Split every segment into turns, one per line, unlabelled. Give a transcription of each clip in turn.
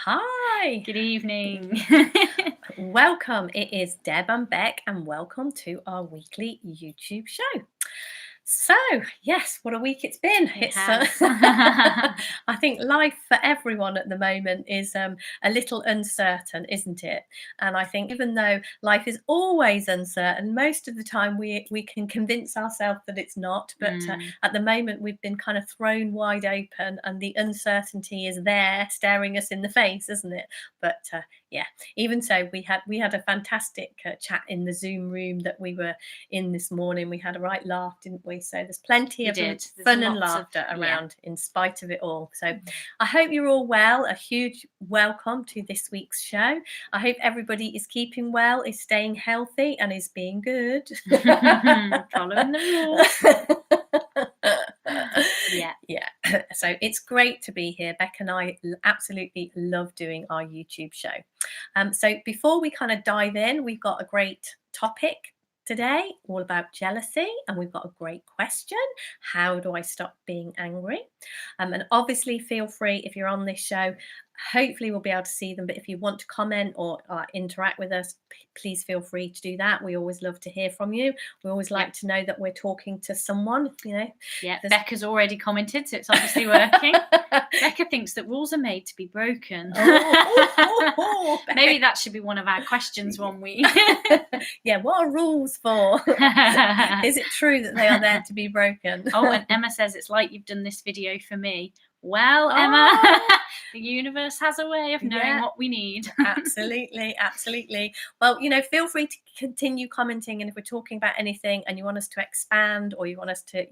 Hi,
Good evening.
welcome. It is Deb and Beck, and welcome to our weekly YouTube show. So, yes, what a week it's been.
It
It's
has.
I think life for everyone at the moment is a little uncertain, isn't it? And I think even though life is always uncertain, most of the time we can convince ourselves that it's not. But
Mm,
at the moment, we've been kind of thrown wide open, and the uncertainty is there, staring us in the face, isn't it? But yeah, even so, we had a fantastic chat in the Zoom room that we were in this morning. We had a right laugh, didn't we? So there's plenty
we
of
did. There's
fun and
lots of,
laughter
yeah.
around in spite of it all. So I hope you're all well. A huge welcome to this week's show. I hope everybody is keeping well, is staying healthy, and is being good.
Following the rules. Yeah.
Yeah. So it's great to be here. Beck and I absolutely love doing our YouTube show. So before we kind of dive in, we've got a great topic today, all about jealousy, and we've got a great question: how do I stop being angry? And obviously, feel free if you're on this show. Hopefully, we'll be able to see them. But if you want to comment or interact with us, please feel free to do that. We always love to hear from you. We always like to know that we're talking to someone.
Yeah. Becca's already commented, so it's obviously working. Becca thinks that rules are made to be broken. Maybe that should be one of our questions one week.
Yeah, what are rules for? Is it true that they are there to be broken?
Oh, and Emma says it's like you've done this video for me. Well, Emma, the universe has a way of knowing what we need.
Absolutely. Well, feel free to continue commenting, and if we're talking about anything and you want us to expand or you want us to,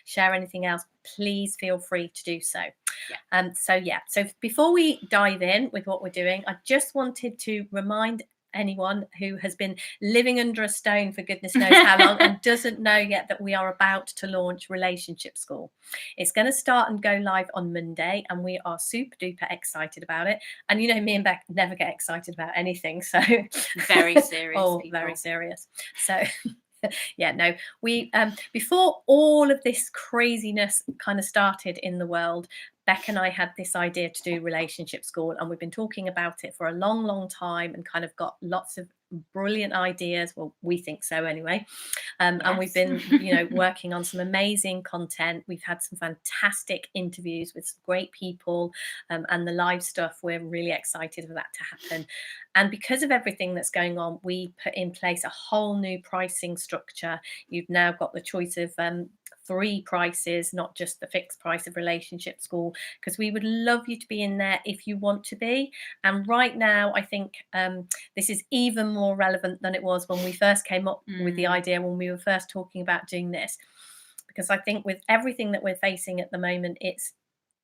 share anything else, please feel free to do so. So before we dive in with what we're doing, I just wanted to remind anyone who has been living under a stone for goodness knows how long and doesn't know yet that we are about to launch Relationship School. It's going to start and go live on Monday, and we are super duper excited about it. And me and Beck never get excited about anything, so
very serious.
Very serious. So we before all of this craziness kind of started in the world, Beck and I had this idea to do Relationship School, and we've been talking about it for a long time and kind of got lots of brilliant ideas. Well, we think so anyway. And we've been, working on some amazing content. We've had some fantastic interviews with some great people, and the live stuff, we're really excited for that to happen. And because of everything that's going on, we put in place a whole new pricing structure. You've now got the choice of 3 prices, not just the fixed price of Relationship School, because we would love you to be in there if you want to be. And right now, I think this is even more relevant than it was when we first came up with the idea, when we were first talking about doing this. Because I think with everything that we're facing at the moment, it's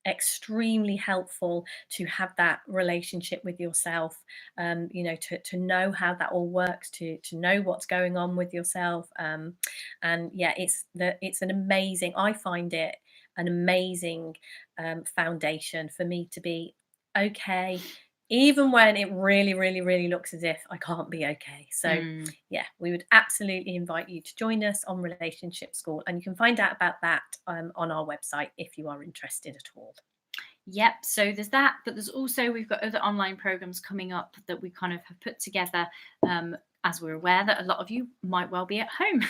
extremely helpful to have that relationship with yourself, to know how that all works, to know what's going on with yourself, and yeah, it's an amazing, I find it an amazing foundation for me to be okay, even when it really looks as if I can't be okay. So yeah, we would absolutely invite you to join us on Relationship School, and you can find out about that on our website if you are interested at all.
Yep, so there's that, but there's also, we've got other online programs coming up that we kind of have put together, as we're aware that a lot of you might well be at home.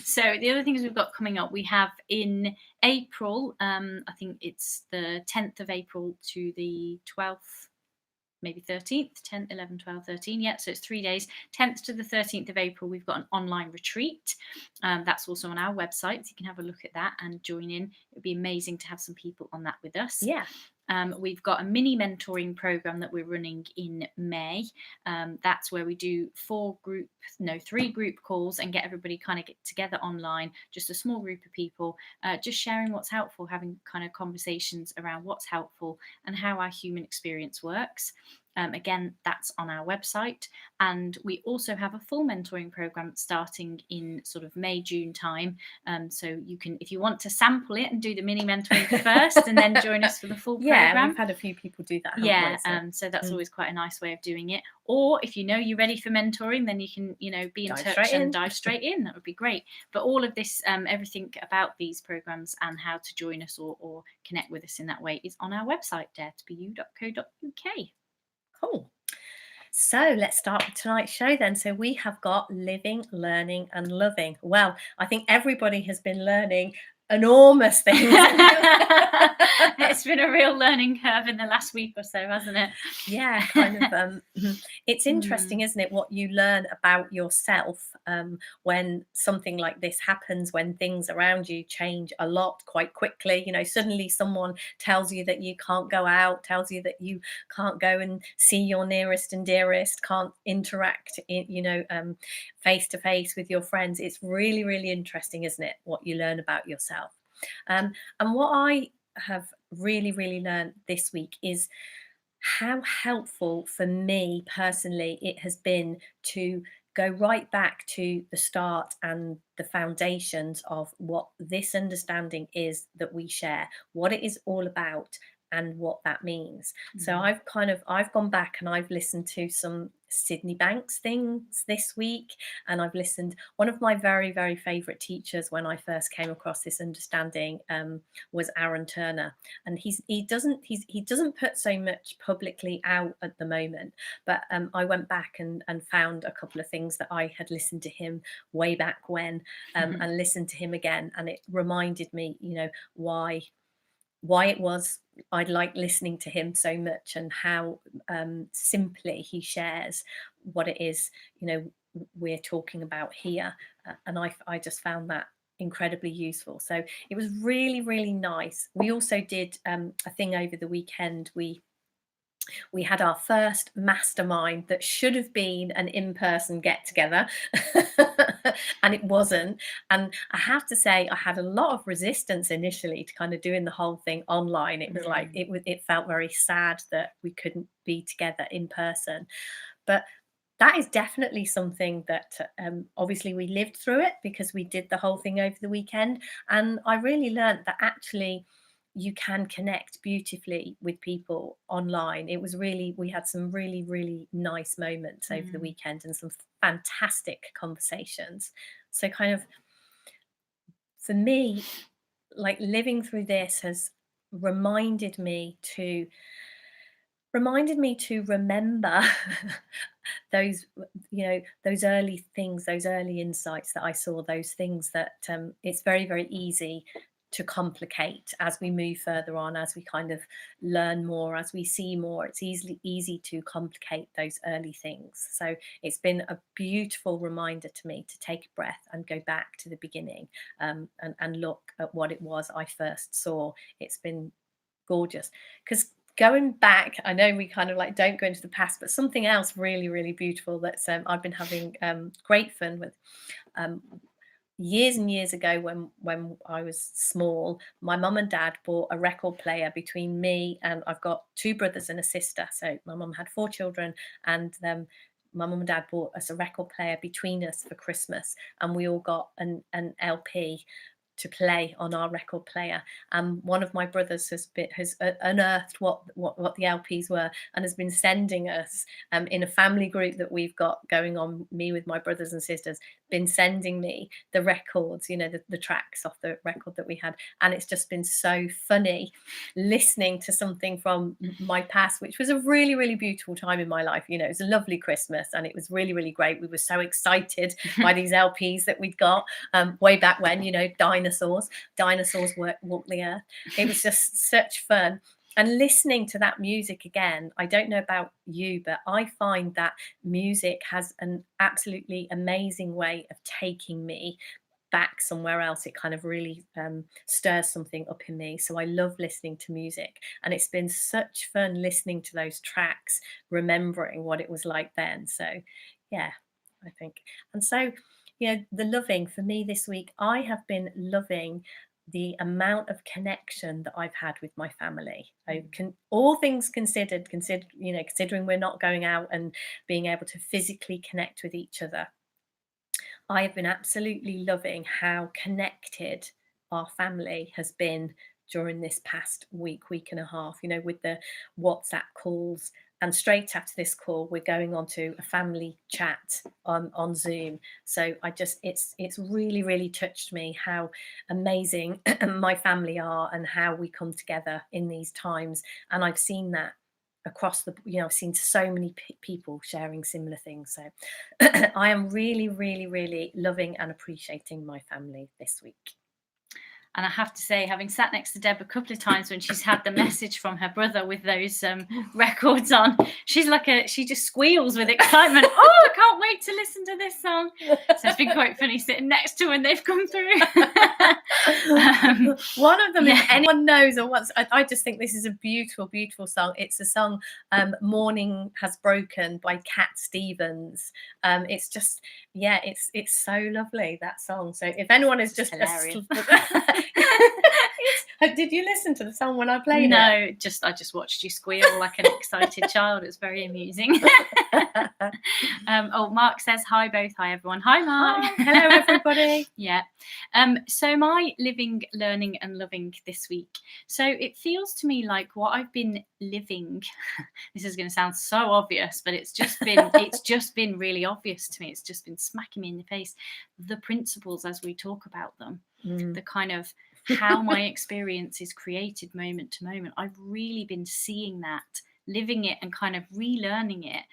So the other things we've got coming up, we have in April, I think it's the 10th of April to the 12th, maybe 13th, 10, 11, 12, 13. Yeah, so it's 3 days, 10th to the 13th of April. We've got an online retreat. That's also on our website, so you can have a look at that and join in. It would be amazing to have some people on that with us.
Yeah.
We've got a mini mentoring program that we're running in May. That's where we do 3 group calls and get everybody kind of get together online, just a small group of people, just sharing what's helpful, having kind of conversations around what's helpful and how our human experience works. Again, that's on our website. And we also have a full mentoring program starting in sort of May, June time. So you can, if you want to sample it and do the mini mentoring first and then join us for the full
Yeah,
program.
we've had a few people do that, haven't
Yeah,
we?
so that's always quite a nice way of doing it. Or if you know you're ready for mentoring, then you can, be in
Dive
touch
straight
and
in.
dive straight in. That would be great. But all of this, everything about these programs and how to join us or connect with us in that way is on our website, daretobeYou.co.uk.
Cool. So let's start with tonight's show then. So we have got living, learning, and loving. Well, I think everybody has been learning enormous things.
It's been a real learning curve in the last week or so, hasn't it?
Yeah, kind of. It's interesting, isn't it, what you learn about yourself when something like this happens, when things around you change a lot quite quickly. Suddenly someone tells you that you can't go out, tells you that you can't go and see your nearest and dearest, can't interact face to face with your friends. It's really, really interesting, isn't it, what you learn about yourself. And what I have really, really learned this week is how helpful for me personally it has been to go right back to the start and the foundations of what this understanding is that we share, what it is all about, and what that means. So I've gone back and I've listened to some Sydney Banks things this week, and I've listened. One of my very, very favorite teachers when I first came across this understanding was Aaron Turner, and he doesn't put so much publicly out at the moment, but I went back and found a couple of things that I had listened to him way back when, and listened to him again, and it reminded me why it was I like listening to him so much, and how simply he shares what it is we're talking about here, and I just found that incredibly useful. So it was really, really nice. We also did a thing over the weekend. We had our first mastermind that should have been an in-person get together and it wasn't, and I have to say I had a lot of resistance initially to kind of doing the whole thing online. It was like it felt very sad that we couldn't be together in person, but that is definitely something that obviously we lived through it because we did the whole thing over the weekend, and I really learned that actually you can connect beautifully with people online. We had some really, really nice moments over the weekend and some fantastic conversations. So kind of for me, like living through this has reminded me to remember those those early things, those early insights that I saw, those things that it's very, very easy to complicate as we move further on, as we kind of learn more, as we see more. It's easy to complicate those early things. So it's been a beautiful reminder to me to take a breath and go back to the beginning, and look at what it was I first saw. It's been gorgeous because going back, I know we kind of like don't go into the past, but something else really, really beautiful that's I've been having great fun with. Years and years ago, when I was small, my mum and dad bought a record player between me, and I've got two brothers and a sister. So my mum had four children, and my mum and dad bought us a record player between us for Christmas, and we all got an LP to play on our record player. And one of my brothers has unearthed what the LPs were, and has been sending us in a family group that we've got going on, me with my brothers and sisters, been sending me the records, the tracks off the record that we had. And it's just been so funny listening to something from my past, which was a really, really beautiful time in my life. It was a lovely Christmas, and it was really, really great. We were so excited by these LPs that we'd got way back when, dinosaurs walk the earth. It was just such fun. And listening to that music again, I don't know about you, but I find that music has an absolutely amazing way of taking me back somewhere else. It kind of really stirs something up in me. So I love listening to music, and it's been such fun listening to those tracks, remembering what it was like then. So yeah, I think. And so the loving for me this week, I have been loving the amount of connection that I've had with my family. I can, all things considered, considering we're not going out and being able to physically connect with each other, I have been absolutely loving how connected our family has been during this past week and a half, with the WhatsApp calls. And straight after this call, we're going on to a family chat on Zoom. So it's really, really touched me how amazing my family are and how we come together in these times. And I've seen that across I've seen so many people sharing similar things. So I am really, really, really loving and appreciating my family this week.
And I have to say, having sat next to Deb a couple of times when she's had the message from her brother with those records on, she just squeals with excitement. Oh, I can't wait to listen to this song. So it's been quite funny sitting next to her when they've come through.
One of them, if anyone knows or wants, I just think this is a beautiful, beautiful song. It's a song, Morning Has Broken by Cat Stevens. It's just, yeah, it's so lovely, that song. So if anyone is just
hilarious.
Did you listen to the song when I played it?
No, I just watched you squeal like an excited child. It was very amusing. Mark says hi both. Hi everyone. Hi Mark.
Hi. Hello everybody.
Yeah. So my living, learning and loving this week. So it feels to me like what I've been living, this is going to sound so obvious, but it's just been really obvious to me. It's just been smacking me in the face. The principles as we talk about them, the kind of how my experience is created moment to moment. I've really been seeing that, living it and kind of relearning it.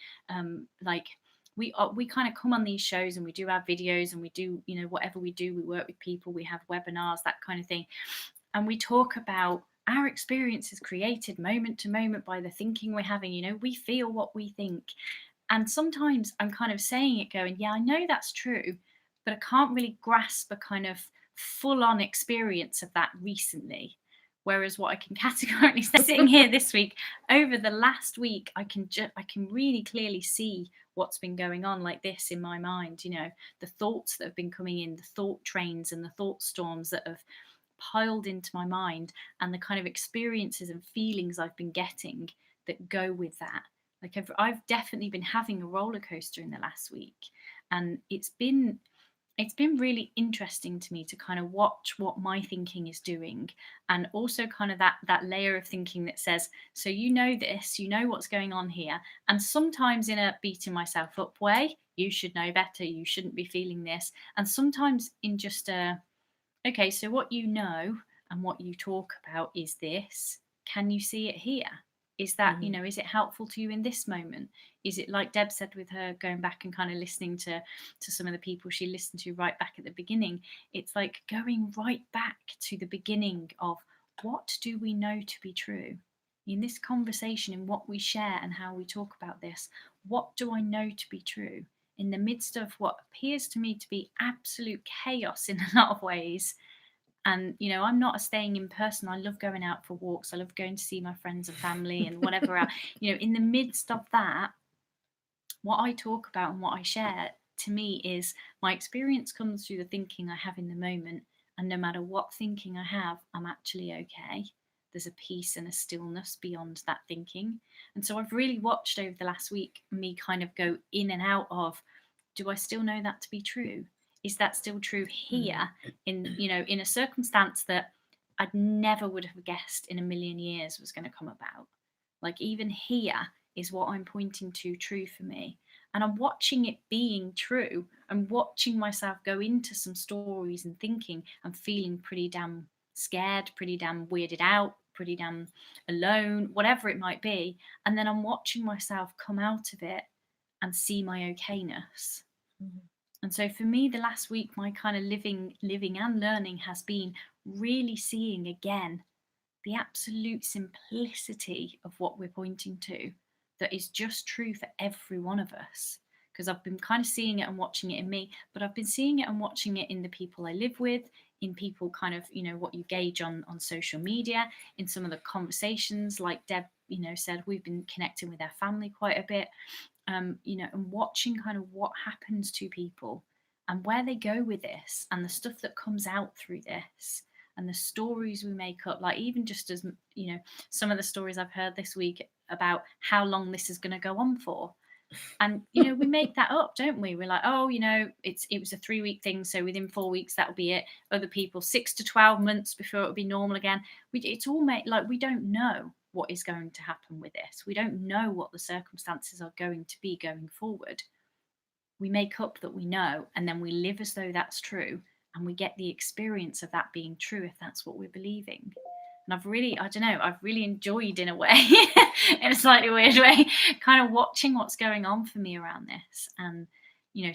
We kind of come on these shows and we do our videos and we do, whatever we do, we work with people, we have webinars, that kind of thing. And we talk about our experiences created moment to moment by the thinking we're having, we feel what we think. And sometimes I'm kind of saying it going, yeah, I know that's true, but I can't really grasp a kind of full-on experience of that recently. Whereas what I can categorically say sitting here this week, over the last week, I can really clearly see what's been going on like this in my mind, the thoughts that have been coming in, the thought trains and the thought storms that have piled into my mind, and the kind of experiences and feelings I've been getting that go with that. Like I've definitely been having a roller coaster in the last week, and it's been really interesting to me to kind of watch what my thinking is doing, and also kind of that layer of thinking that says, so this, what's going on here, and sometimes in a beating myself up way, you should know better, you shouldn't be feeling this, and sometimes in just okay, so what and what you talk about is this, can you see it here? Is that, is it helpful to you in this moment? Is it like Deb said with her going back and kind of listening to some of the people she listened to right back at the beginning? It's like going right back to the beginning of, what do we know to be true? In this conversation, in what we share and how we talk about this, what do I know to be true? In the midst of what appears to me to be absolute chaos in a lot of ways. And, I'm not a staying in person. I love going out for walks. I love going to see my friends and family and whatever else. In the midst of that, what I talk about and what I share to me is my experience comes through the thinking I have in the moment. And no matter what thinking I have, I'm actually okay. There's a peace and a stillness beyond that thinking. And so I've really watched over the last week me kind of go in and out of, do I still know that to be true? Is that still true here in a circumstance that I'd never would have guessed in a million years was going to come about? Like, even here is what I'm pointing to true for me. And I'm watching it being true. I'm watching myself go into some stories and thinking and feeling pretty damn scared, pretty damn weirded out, pretty damn alone, whatever it might be. And then I'm watching myself come out of it and see my okayness. And so for me, the last week, my kind of living and learning has been really seeing again the absolute simplicity of what we're pointing to, that is just true for every one of us. Because I've been kind of seeing it and watching it in me, but I've been seeing it and watching it in the people I live with, in people kind of, what you gauge on social media, in some of the conversations, like Deb, said, we've been connecting with our family quite a bit. And watching kind of what happens to people and where they go with this and the stuff that comes out through this. and the stories we make up, like even just as, you know, some of the stories I've heard this week about how long this is going to go on for. And, you know, we make that up, don't we? We're like, oh, you know, it was a 3-week thing, so within 4 weeks, that'll be it. Other people, 6 to 12 months before it'll be normal again. It's all made, like, we don't know what is going to happen with this. We don't know what the circumstances are going to be going forward. We make up that we know, and then we live as though that's true, and we get the experience of that being true if that's what we're believing. And I've really enjoyed, in a way, in a slightly weird way, kind of watching what's going on for me around this, and, you know,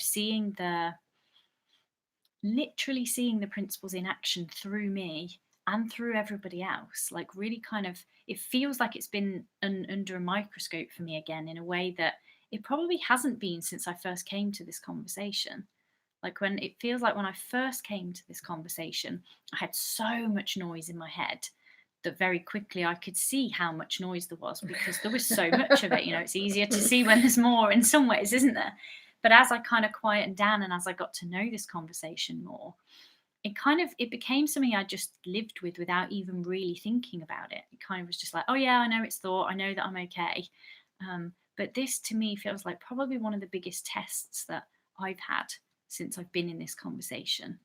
literally seeing the principles in action through me and through everybody else. Like, really kind of, it feels like it's been under a microscope for me again, in a way that it probably hasn't been since I first came to this conversation. Like, when it feels like when I first came to this conversation, I had so much noise in my head that very quickly I could see how much noise there was, because there was so much of it. You know, it's easier to see when there's more in some ways, isn't there? But as I kind of quietened down and as I got to know this conversation more, it became something I just lived with without even really thinking about it. It kind of was just like, oh yeah, I know it's thought, I know that I'm okay. But this to me feels like probably one of the biggest tests that I've had since I've been in this conversation.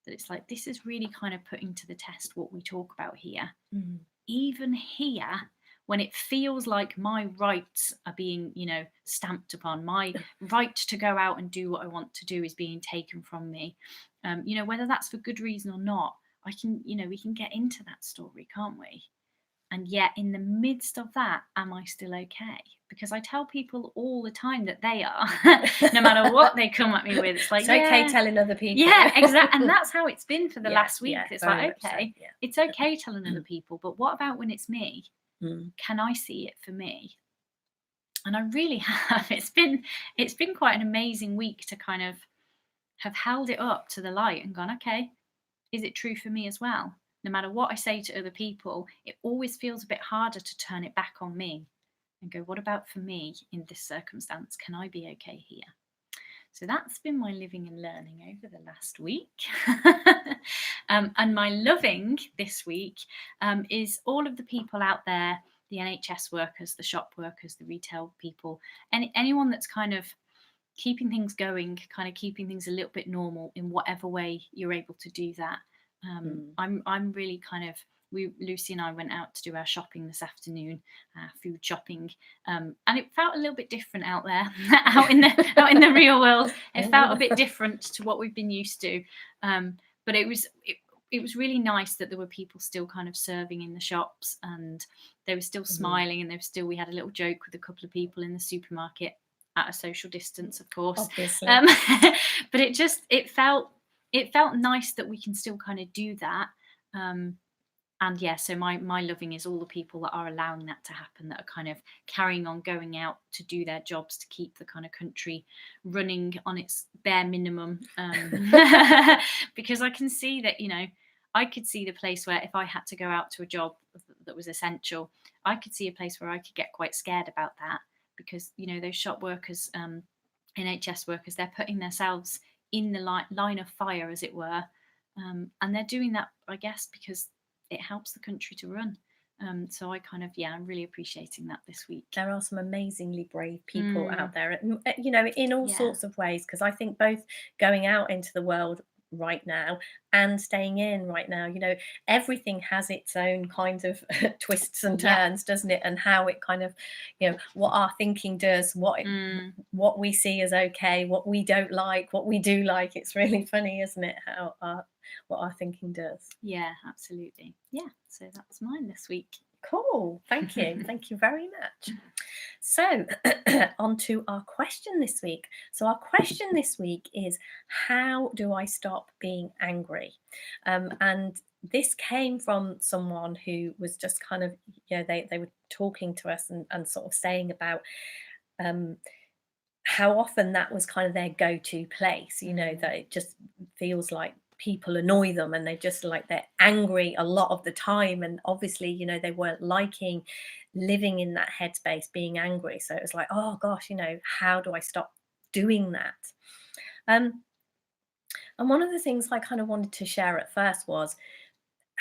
That it's like, this is really kind of putting to the test what we talk about here.
Mm.
Even here, when it feels like my rights are being, you know, stamped upon, my right to go out and do what I want to do is being taken from me. You know, whether that's for good reason or not, we can get into that story, can't we? And yet, in the midst of that, am I still okay? Because I tell people all the time that they are, no matter what they come at me with. It's like,
it's okay telling other people.
Yeah, exactly. And that's how it's been for the last week.
Yeah,
it's like, okay,
so, yeah.
It's okay telling other people, but what about when it's me?
Mm.
Can I see it for me? And I really have. It's been quite an amazing week to kind of have held it up to the light and gone, okay, is it true for me as well? No matter what I say to other people, it always feels a bit harder to turn it back on me and go, what about for me in this circumstance? Can I be okay here? So that's been my living and learning over the last week. And my loving this week is all of the people out there, the NHS workers, the shop workers, the retail people, and anyone that's kind of keeping things going, kind of keeping things a little bit normal in whatever way you're able to do that. I'm really kind of, Lucy and I went out to do our shopping this afternoon, food shopping, and it felt a little bit different out there, out in the real world. It felt a bit different to what we've been used to, but it was really nice that there were people still kind of serving in the shops, and they were still smiling, and we had a little joke with a couple of people in the supermarket at a social distance, of course.
Obviously.
But it felt nice that we can still kind of do that. And yeah, so my loving is all the people that are allowing that to happen, that are kind of carrying on going out to do their jobs to keep the kind of country running on its bare minimum. Because I can see that, you know, I could see the place where if I had to go out to a job that was essential, I could see a place where I could get quite scared about that, because, you know, those shop workers, NHS workers, they're putting themselves in the line of fire, as it were. And they're doing that, I guess, because it helps the country to run. So I kind of, I'm really appreciating that this week.
There are some amazingly brave people out there, you know, in all sorts of ways, because I think both going out into the world right now and staying in right now, you know, everything has its own kind of twists and turns, doesn't it? And how it kind of, you know, what our thinking does, what we see as okay, what we don't like, what we do like. It's really funny, isn't it, how what our thinking does.
Yeah, absolutely. Yeah, so that's mine this week.
Cool, thank you. Thank you very much. So on to our question this week. So our question this week is, how do I stop being angry? And this came from someone who was just kind of, you know, they were talking to us and sort of saying about how often that was kind of their go-to place, you know, that it just feels like people annoy them and they're angry a lot of the time, and obviously, you know, they weren't liking living in that headspace, being angry. So it was like, oh gosh, you know, how do I stop doing that? And one of the things I kind of wanted to share at first was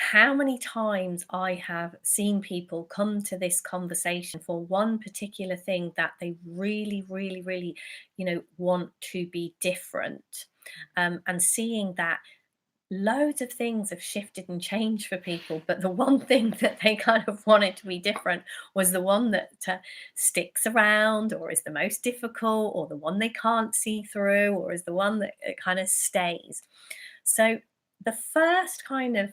how many times I have seen people come to this conversation for one particular thing that they really, really, really, want to be different. And seeing that loads of things have shifted and changed for people, but the one thing that they kind of wanted to be different was the one that sticks around, or is the most difficult, or the one they can't see through, or is the one that kind of stays. So the first kind of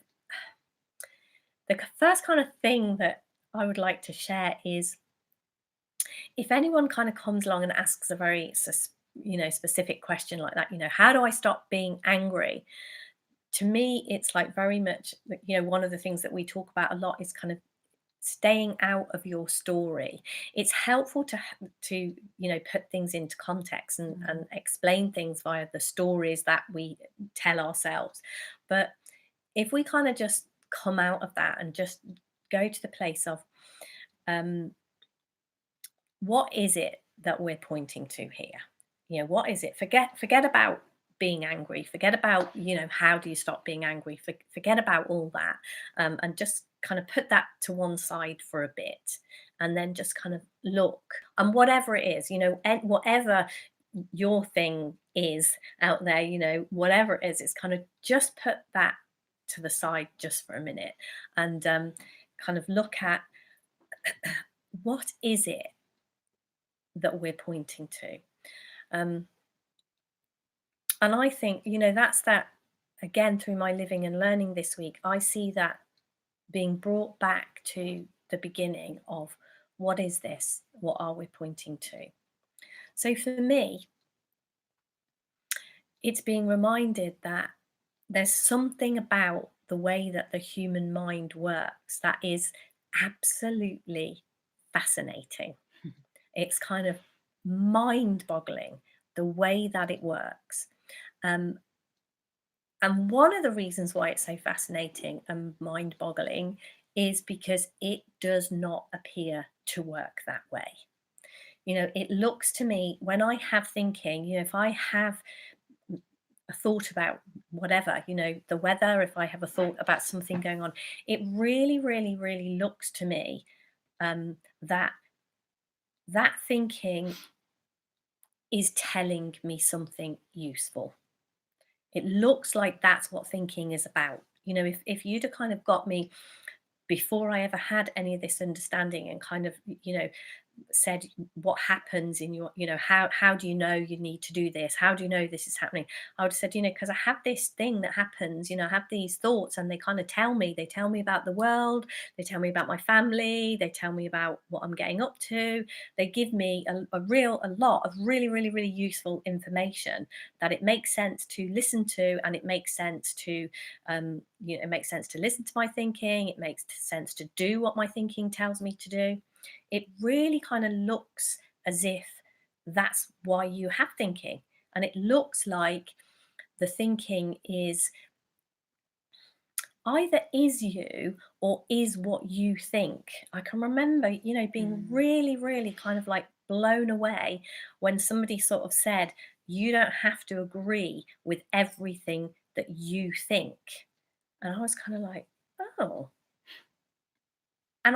the first kind of thing that I would like to share is, if anyone kind of comes along and asks a very specific question like that, how do I stop being angry? To me, it's like very much, one of the things that we talk about a lot is kind of staying out of your story. It's helpful to put things into context and explain things via the stories that we tell ourselves. But if we kind of just come out of that and just go to the place of, um, what is it that we're pointing to here? What is it? Forget about being angry. Forget about, how do you stop being angry? Forget about all that, and just kind of put that to one side for a bit, and then just kind of look. And whatever it is, whatever your thing is out there, whatever it is, it's kind of just put that to the side just for a minute, and kind of look at, what is it that we're pointing to. Um, and I think, that's that, again, through my living and learning this week, I see that being brought back to the beginning of, what is this? What are we pointing to? So for me, it's being reminded that there's something about the way that the human mind works that is absolutely fascinating. It's kind of mind boggling the way that it works. Um, and one of the reasons why it's so fascinating and mind boggling is because it does not appear to work that way. It looks to me, when I have thinking, if I have a thought about whatever, the weather, if I have a thought about something going on, it really, really, really looks to me, that that thinking is telling me something useful. It looks like that's what thinking is about. If you'd have kind of got me before I ever had any of this understanding, and kind of, said, what happens in your, how do you know you need to do this? How do you know this is happening? I would have said, because I have this thing that happens, I have these thoughts, and they kind of they tell me about the world, they tell me about my family, they tell me about what I'm getting up to. They give me a lot of really, really, really useful information that it makes sense to listen to, and it makes sense to, it makes sense to listen to my thinking. It makes sense to do what my thinking tells me to do. It really kind of looks as if that's why you have thinking. And it looks like the thinking is either is you or is what you think. I can remember, being really, really kind of like blown away when somebody sort of said, you don't have to agree with everything that you think. And I was kind of like, oh. And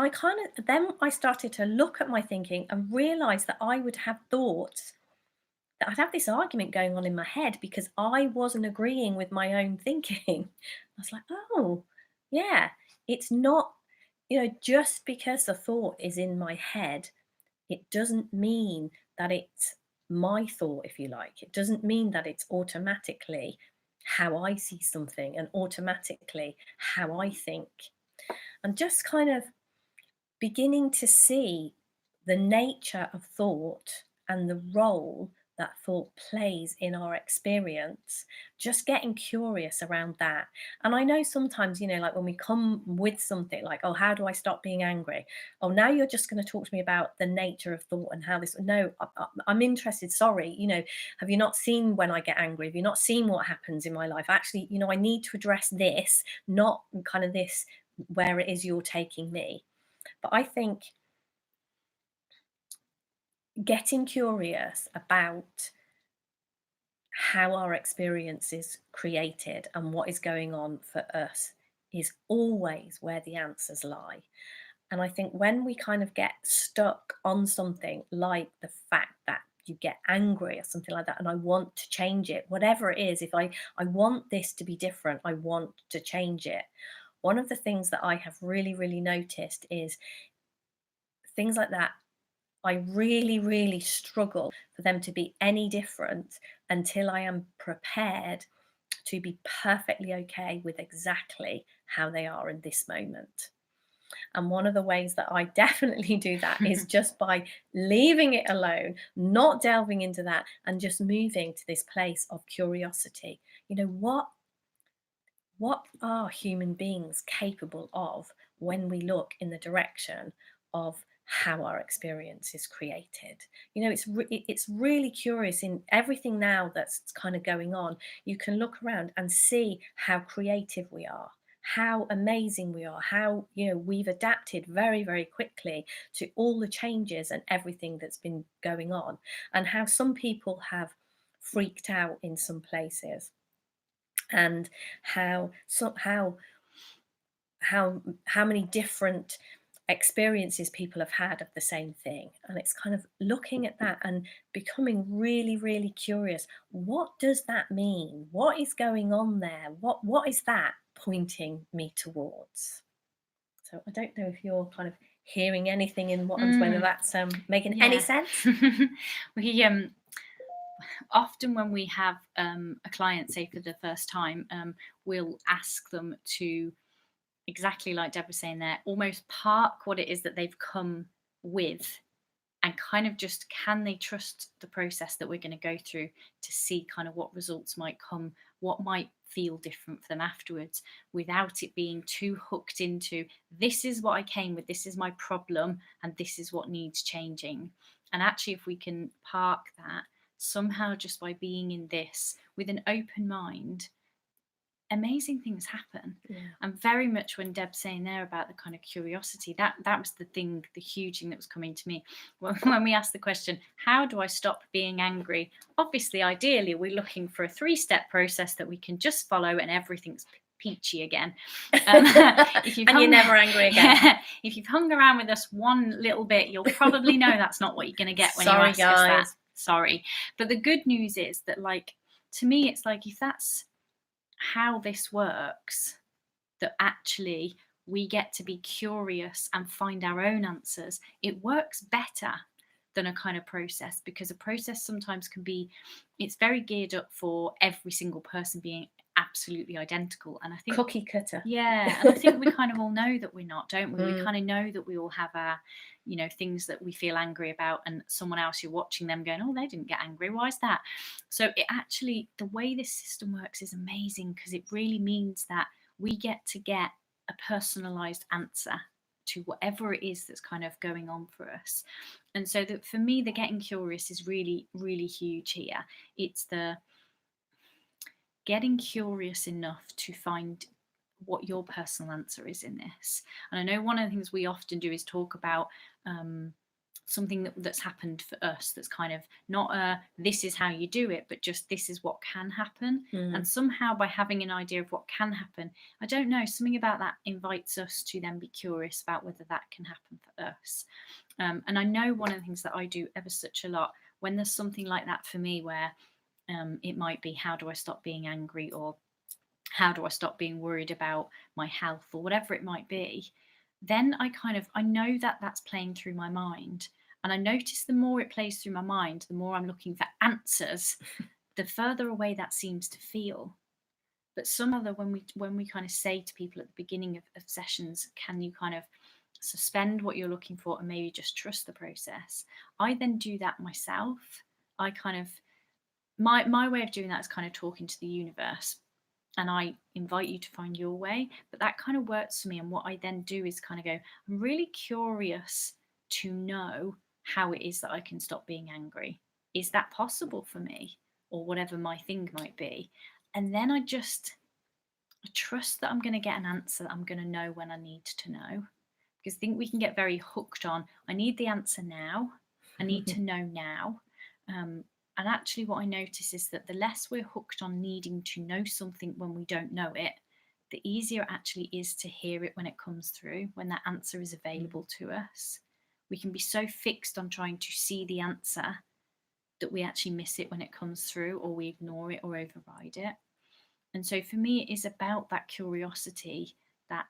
then I started to look at my thinking and realize that I would have thoughts, that I'd have this argument going on in my head because I wasn't agreeing with my own thinking. I was like, oh, yeah, it's not, just because a thought is in my head, it doesn't mean that it's my thought, if you like. It doesn't mean that it's automatically how I see something and automatically how I think. And just kind of beginning to see the nature of thought and the role that thought plays in our experience, just getting curious around that. And I know sometimes, like when we come with something like, oh, how do I stop being angry? Oh, now you're just going to talk to me about the nature of thought and how this. No, I'm interested. Sorry, have you not seen when I get angry? Have you not seen what happens in my life? Actually, I need to address this, not kind of this, where it is you're taking me. But I think getting curious about how our experience is created and what is going on for us is always where the answers lie. And I think when we kind of get stuck on something like the fact that you get angry or something like that, and I want to change it, whatever it is, if I want this to be different, I want to change it. One of the things that I have really, really noticed is things like that. I really, really struggle for them to be any different until I am prepared to be perfectly okay with exactly how they are in this moment. And one of the ways that I definitely do that is just by leaving it alone, not delving into that, and just moving to this place of curiosity. You know, what are human beings capable of when we look in the direction of how our experience is created? You know, it's really curious in everything now that's kind of going on. You can look around and see how creative we are, how amazing we are, how, you know, we've adapted very, very quickly to all the changes and everything that's been going on, and how some people have freaked out in some places, and how many different experiences people have had of the same thing. And it's kind of looking at that and becoming really, really curious. What does that mean? What is going on there? What is that pointing me towards? So I don't know if you're kind of hearing anything in what, whether
Mm,
that's making any
yeah.
sense.
We often when we have a client say for the first time, we'll ask them to, exactly like Deb was saying there, almost park what it is that they've come with, and kind of just, can they trust the process that we're going to go through to see kind of what results might come, what might feel different for them afterwards, without it being too hooked into, this is what I came with, this is my problem, and this is what needs changing. And actually, if we can park that somehow, just by being in this with an open mind, amazing things happen.
Yeah.
And very much when Deb's saying there about the kind of curiosity, that was the thing, the huge thing that was coming to me when we asked the question, how do I stop being angry? Obviously, ideally, we're looking for a 3-step process that we can just follow and everything's peachy again.
If you've and you're never angry again.
Yeah, if you've hung around with us one little bit, you'll probably know that's not what you're going to get when you ask us that. Sorry. But the good news is that, like, to me, it's like, if that's how this works, that actually we get to be curious and find our own answers, it works better than a kind of process, because a process sometimes can be, it's very geared up for every single person being absolutely identical. And I think
cookie cutter.
Yeah, and I think we kind of all know that we're not, don't we? We kind of know that we all have our, you know, things that we feel angry about, and someone else, you're watching them going, oh, they didn't get angry, why is that? So it actually, the way this system works is amazing, because it really means that we get to get a personalized answer to whatever it is that's kind of going on for us. And so that, for me, the getting curious is really, really huge here. It's the getting curious enough to find what your personal answer is in this. And I know one of the things we often do is talk about something that's happened for us, that's kind of not this is how you do it, but just this is what can happen. And somehow, by having an idea of what can happen, I don't know, something about that invites us to then be curious about whether that can happen for us. And I know one of the things that I do ever such a lot when there's something like that for me, where it might be, how do I stop being angry, or how do I stop being worried about my health, or whatever it might be, then I know that that's playing through my mind. And I notice the more it plays through my mind, the more I'm looking for answers, the further away that seems to feel. But some other, when we kind of say to people at the beginning of sessions, can you kind of suspend what you're looking for and maybe just trust the process? I then do that myself. I kind of, my way of doing that is kind of talking to the universe, and I invite you to find your way. But that kind of works for me. And what I then do is kind of go, I'm really curious to know how it is that I can stop being angry. Is that possible for me? Or whatever my thing might be. And then I trust that I'm going to get an answer that I'm going to know when I need to know. Because I think we can get very hooked on, I need the answer now. I need to know now. And actually, what I notice is that the less we're hooked on needing to know something when we don't know it, the easier it actually is to hear it when it comes through, when that answer is available to us. We can be so fixed on trying to see the answer that we actually miss it when it comes through, or we ignore it or override it. And so for me, it is about that curiosity, that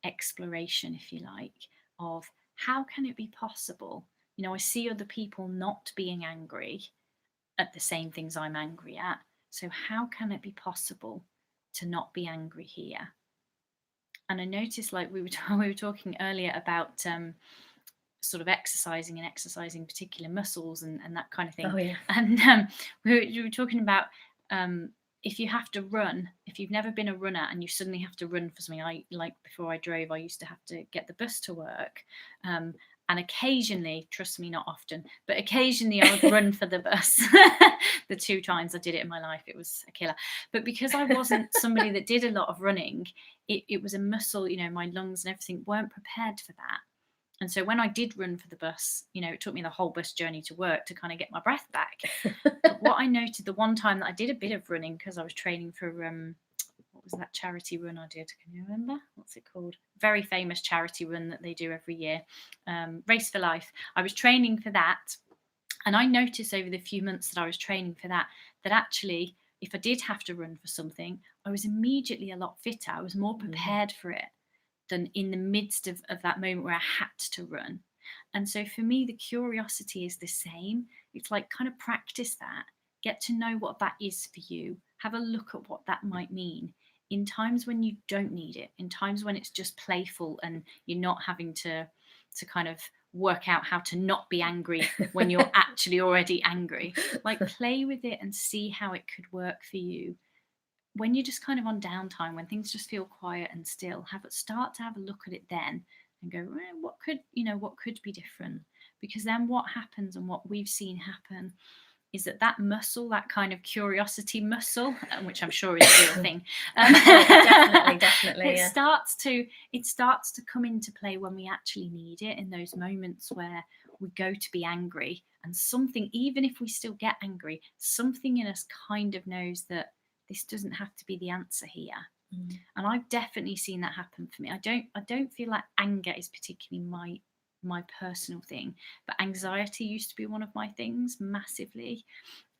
exploration, if you like, of how can it be possible? You know, I see other people not being angry at the same things I'm angry at. So how can it be possible to not be angry here? And I noticed, like we were talking earlier about sort of exercising particular muscles and that kind of thing.
Oh yeah.
And we were talking about if you have to run, if you've never been a runner and you suddenly have to run for something. Like before I drove, I used to have to get the bus to work. And occasionally, trust me, not often, but occasionally I would run for the bus. The 2 times I did it in my life, it was a killer. But because I wasn't somebody that did a lot of running, it was a muscle, you know, my lungs and everything weren't prepared for that. And so when I did run for the bus, you know, it took me the whole bus journey to work to kind of get my breath back. But what I noted the one time that I did a bit of running, because I was training for what was that charity run I did? Can you remember? What's it called? Very famous charity run that they do every year, Race for Life. I was training for that, and I noticed over the few months that I was training for that actually, if I did have to run for something, I was immediately a lot fitter. I was more prepared for it than in the midst of that moment where I had to run. And so for me, the curiosity is the same. It's like kind of practice that, get to know what that is for you, have a look at what that might mean in times when you don't need it, in times when it's just playful and you're not having to kind of work out how to not be angry when you're actually already angry. Like, play with it and see how it could work for you when you're just kind of on downtime, when things just feel quiet and still. Start to have a look at it then and go, what could be different? Because then what happens, and what we've seen happen, is that muscle, that kind of curiosity muscle, which I'm sure is a real thing,
definitely,
it
yeah.
starts to come into play when we actually need it, in those moments where we go to be angry, and something, even if we still get angry, something in us kind of knows that this doesn't have to be the answer here. And I've definitely seen that happen for me. I don't feel like anger is particularly my personal thing, but anxiety used to be one of my things massively.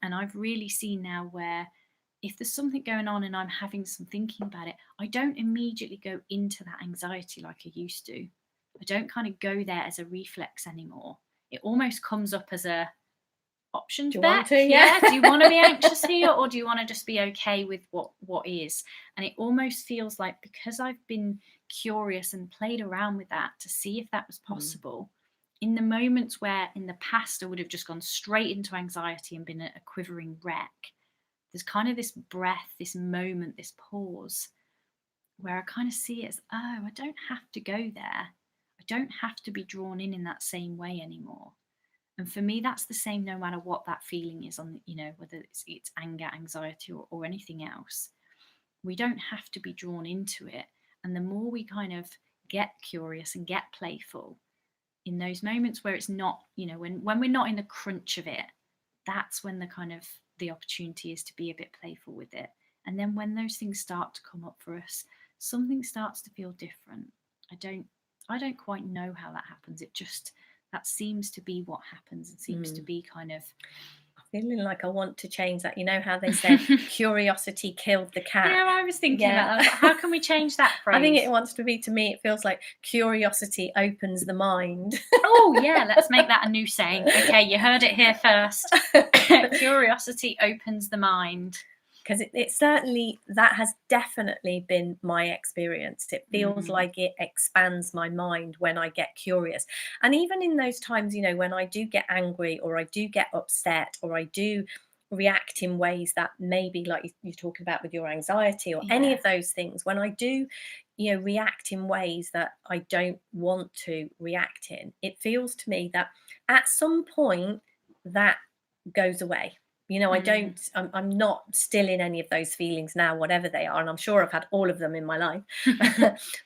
And I've really seen now where if there's something going on and I'm having some thinking about it, I don't immediately go into that anxiety like I used to. I don't kind of go there as a reflex anymore. It almost comes up as a options
Do you
back.
want to? Yeah.
Do you want to be anxious here, or do you want to just be okay with what is? And it almost feels like, because I've been curious and played around with that to see if that was possible, in the moments where in the past I would have just gone straight into anxiety and been a quivering wreck, there's kind of this breath, this moment, this pause where I kind of see it as, oh, I don't have to go there. I don't have to be drawn in that same way anymore. And for me, that's the same no matter what that feeling is, on, you know, whether it's anger, anxiety, or anything else. We don't have to be drawn into it. And the more we kind of get curious and get playful in those moments where it's not, you know, when we're not in the crunch of it, that's when the opportunity is to be a bit playful with it. And then when those things start to come up for us, something starts to feel different. I don't quite know how that happens. That seems to be what happens. It seems to be kind of
feeling like I want to change that. You know how they said curiosity killed the cat?
Yeah, I was thinking about that. How can we change that phrase?
I think it wants to be, to me, it feels like curiosity opens the mind.
Oh, yeah, let's make that a new saying. Okay, you heard it here first. Curiosity opens the mind.
Because it certainly, that has definitely been my experience. It feels like it expands my mind when I get curious. And even in those times, you know, when I do get angry, or I do get upset, or I do react in ways that maybe, like you're talking about with your anxiety, or any of those things, when I do, you know, react in ways that I don't want to react in, it feels to me that at some point that goes away. You know, I'm not still in any of those feelings now, whatever they are. And I'm sure I've had all of them in my life.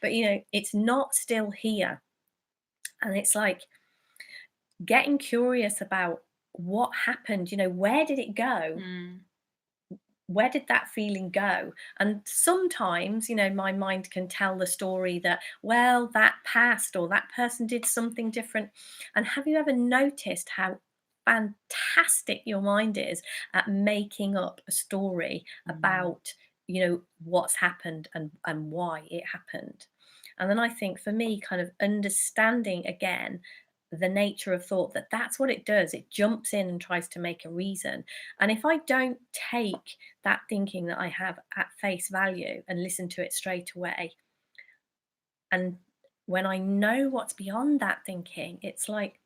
But, you know, it's not still here. And it's like getting curious about what happened. You know, where did it go? where did that feeling go? And sometimes, my mind can tell the story that, well, that passed or that person did something different. And have you ever noticed how fantastic your mind is at making up a story about, what's happened and why it happened? And then I think for me, kind of understanding again the nature of thought, that's what it does. It jumps in and tries to make a reason. And if I don't take that thinking that I have at face value and listen to it straight away, and when I know what's beyond that thinking, it's like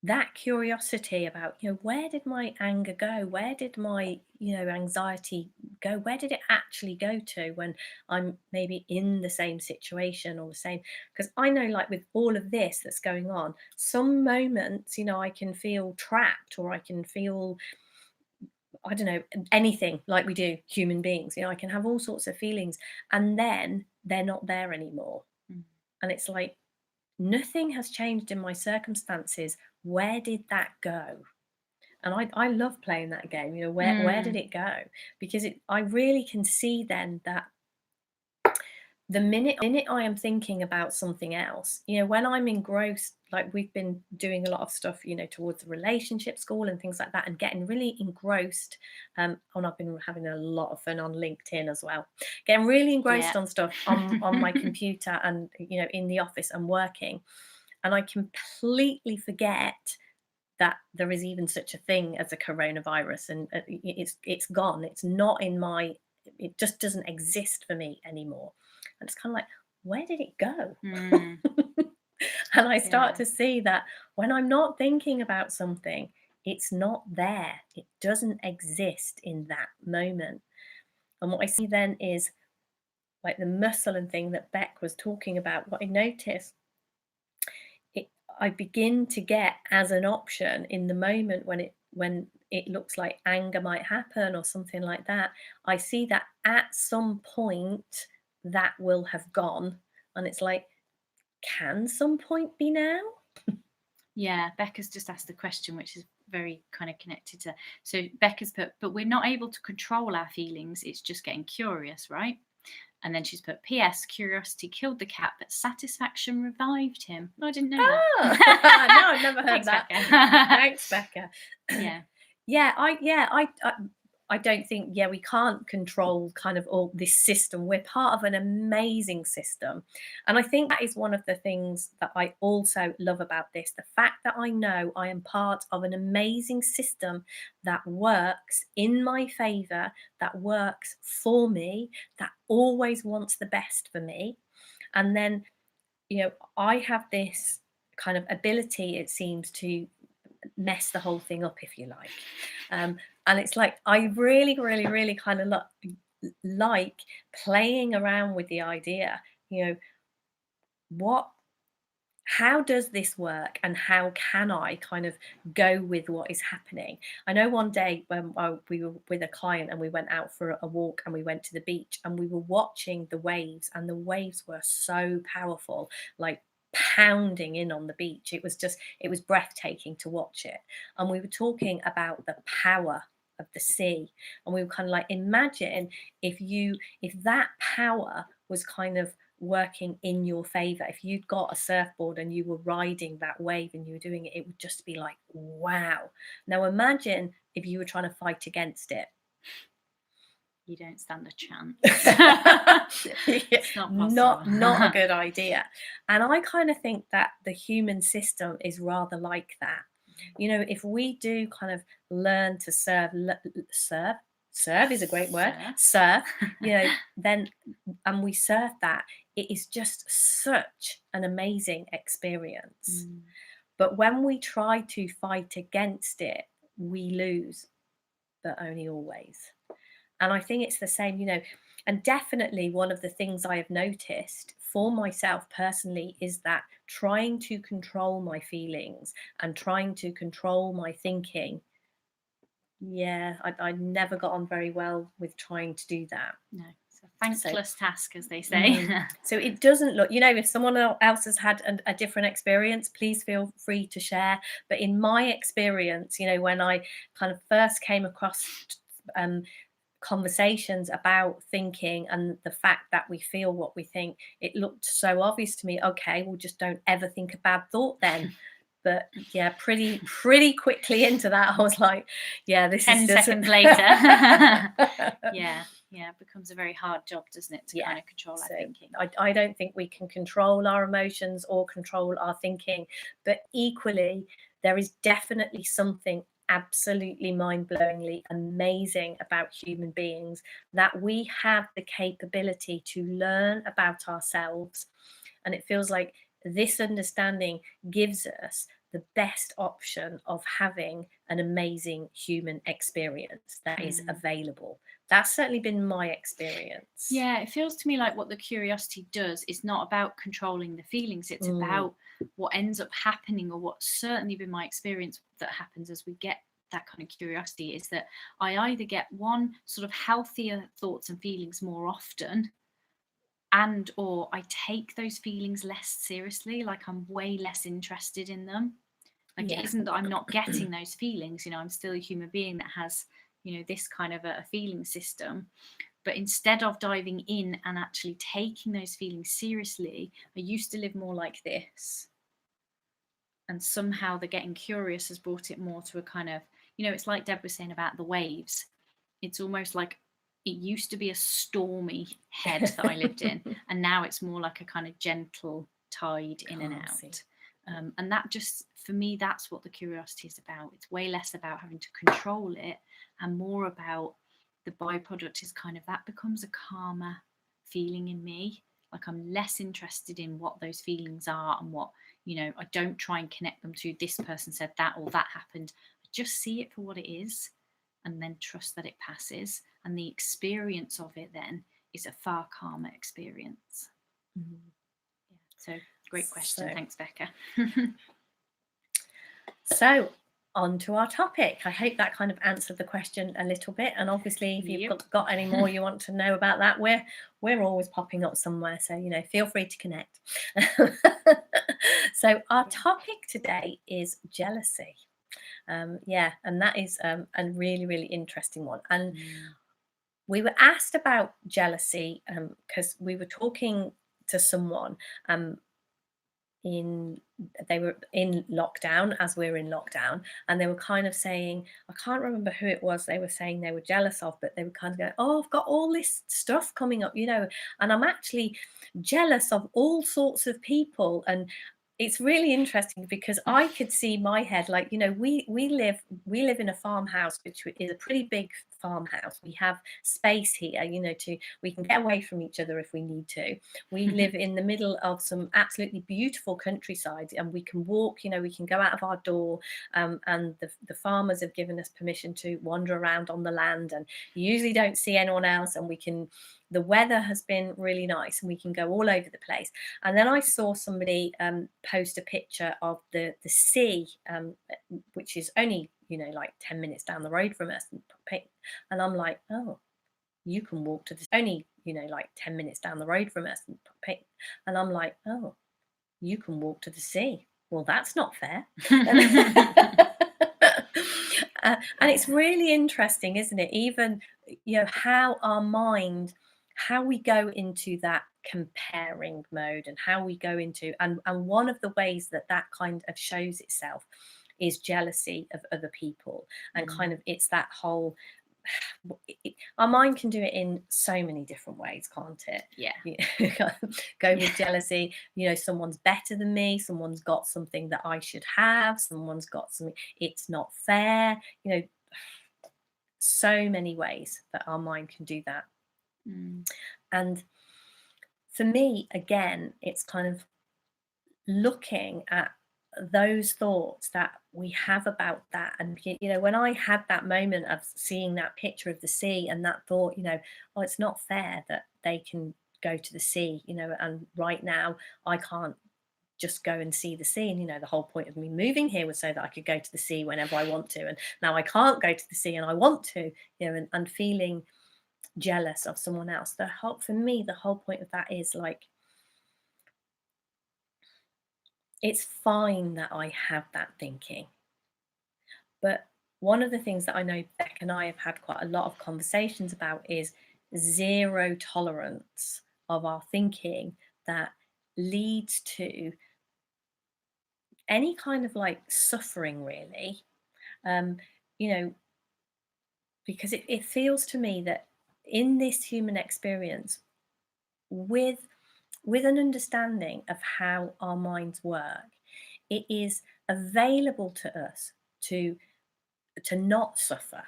that curiosity about, where did my anger go? Where did my, anxiety go? Where did it actually go to when I'm maybe in the same situation or the same? Because I know, like, with all of this that's going on, some moments, I can feel trapped, or I can feel, I don't know, anything, like we do, human beings. I can have all sorts of feelings, and then they're not there anymore.
Mm.
And it's like, nothing has changed in my circumstances. Where did that go? And I love playing that game. Where did it go? Because I really can see then that the minute I am thinking about something else, when I'm engrossed, like we've been doing a lot of stuff, towards the relationship school and things like that, and getting really engrossed. And I've been having a lot of fun on LinkedIn as well, getting really engrossed on stuff on my computer and, in the office and working. And I completely forget that there is even such a thing as a coronavirus, and it's gone. It's not in my. It just doesn't exist for me anymore. And it's kind of like, where did it go?
Mm.
And I start to see that when I'm not thinking about something, it's not there. It doesn't exist in that moment. And what I see then is, like, the muscle and thing that Beck was talking about. What I notice, I begin to get as an option in the moment when it looks like anger might happen or something like that. I see that at some point that will have gone, and it's like, can some point be now?
Yeah, Becca's just asked the question, which is very kind of connected to. So Becca's put, but we're not able to control our feelings. It's just getting curious, right? And then she's put, P.S. Curiosity killed the cat, but satisfaction revived him. Oh, I didn't know that.
No, I've never heard
Thanks,
that.
Becca.
Thanks, Becca.
Yeah.
I don't think, we can't control kind of all this system. We're part of an amazing system. And I think that is one of the things that I also love about this, the fact that I know I am part of an amazing system that works in my favor, that works for me, that always wants the best for me. And then, I have this kind of ability, it seems, to mess the whole thing up, if you like. And it's like, I really, really, really kind of like playing around with the idea, how does this work, and how can I kind of go with what is happening? I know one day when we were with a client and we went out for a walk and we went to the beach and we were watching the waves, and the waves were so powerful, like pounding in on the beach. It was breathtaking to watch it. And we were talking about the power of the sea, and we were kind of like, imagine if that power was kind of working in your favor. If you'd got a surfboard and you were riding that wave and you were doing it, it would just be like, wow. Now imagine if you were trying to fight against it.
You don't stand a chance.
It's not a good idea. And I kind of think that the human system is rather like that. If we do kind of learn to serve is a great word, surf, then, and we surf that, it is just such an amazing experience. But when we try to fight against it, we lose, but only always. And I think it's the same, and definitely one of the things I have noticed for myself personally is that trying to control my feelings and trying to control my thinking, I never got on very well with trying to do that.
No. It's a thankless task, as they say.
So it doesn't look, if someone else has had a different experience, please feel free to share. But in my experience, when I kind of first came across conversations about thinking and the fact that we feel what we think, it looked so obvious to me. Okay, well, just don't ever think a bad thought then. But yeah, pretty quickly into that, I was like, yeah, this
10
is just
seconds later. Yeah, it becomes a very hard job, doesn't it, to
Yeah,
kind of control our
so
thinking.
I don't think we can control our emotions or control our thinking, but equally, there is definitely something absolutely mind-blowingly amazing about human beings, that we have the capability to learn about ourselves. And it feels like this understanding gives us the best option of having an amazing human experience that is available. That's certainly been my experience.
Yeah, it feels to me like what the curiosity does is not about controlling the feelings. It's about what ends up happening, or what's certainly been my experience that happens as we get that kind of curiosity, is that I either get one, sort of healthier thoughts and feelings more often, and or I take those feelings less seriously, like I'm way less interested in them. Like,
Yeah.
it isn't that I'm not getting those feelings, I'm still a human being that has, this kind of a feeling system. But instead of diving in and actually taking those feelings seriously, I used to live more like this. And somehow the getting curious has brought it more to a kind of, it's like Deb was saying about the waves. It's almost like it used to be a stormy head that I lived in, and now it's more like a kind of gentle tide in and out. And that just, for me, that's what the curiosity is about. It's way less about having to control it and more about the byproduct is kind of that becomes a calmer feeling in me. Like, I'm less interested in what those feelings are and what, I don't try and connect them to this person said that or that happened. I just see it for what it is and then trust that it passes. And the experience of it then is a far calmer experience. Yeah. So, great question. Thanks, Becca.
So, on to our topic. I hope that kind of answered the question a little bit. And obviously, if you've got any more you want to know about that, we're always popping up somewhere. So, feel free to connect. So, our topic today is jealousy. And that is a really, really interesting one. And we were asked about jealousy because we were talking to someone they were in lockdown, as we're in lockdown, and they were kind of saying, I can't remember who it was they were saying they were jealous of, but they were kind of going, oh, I've got all this stuff coming up, and I'm actually jealous of all sorts of people. And it's really interesting because I could see my head, like, we live in a farmhouse, which is a pretty big farmhouse. We have space here, we can get away from each other if we need to. We live in the middle of some absolutely beautiful countryside, and we can walk, we can go out of our door, and the farmers have given us permission to wander around on the land, and you usually don't see anyone else, and the weather has been really nice and we can go all over the place. And then I saw somebody post a picture of the sea, which is only, like 10 minutes down the road from us. And I'm like, oh, you can walk to this, only, like 10 minutes down the road from us. And I'm like, oh, you can walk to the sea. Well, that's not fair. And it's really interesting, isn't it? Even, how our mind, how we go into that comparing mode, and how we go into, and one of the ways that kind of shows itself is jealousy of other people. And kind of, it's that whole, our mind can do it in so many different ways, can't it?
Yeah.
Go with jealousy, someone's better than me, someone's got something that I should have, someone's got something, it's not fair, so many ways that our mind can do that. And for me, again, it's kind of looking at those thoughts that we have about that. And when I had that moment of seeing that picture of the sea and that thought, oh, it's not fair that they can go to the sea, and right now I can't just go and see the sea. And the whole point of me moving here was so that I could go to the sea whenever I want to, and now I can't go to the sea and I want to, and feeling jealous of someone else. For me, the whole point of that is like, it's fine that I have that thinking, but one of the things that I know Beck and I have had quite a lot of conversations about is zero tolerance of our thinking that leads to any kind of like suffering, really. Um, you know, because it feels to me that in this human experience, with an understanding of how our minds work, it is available to us to not suffer,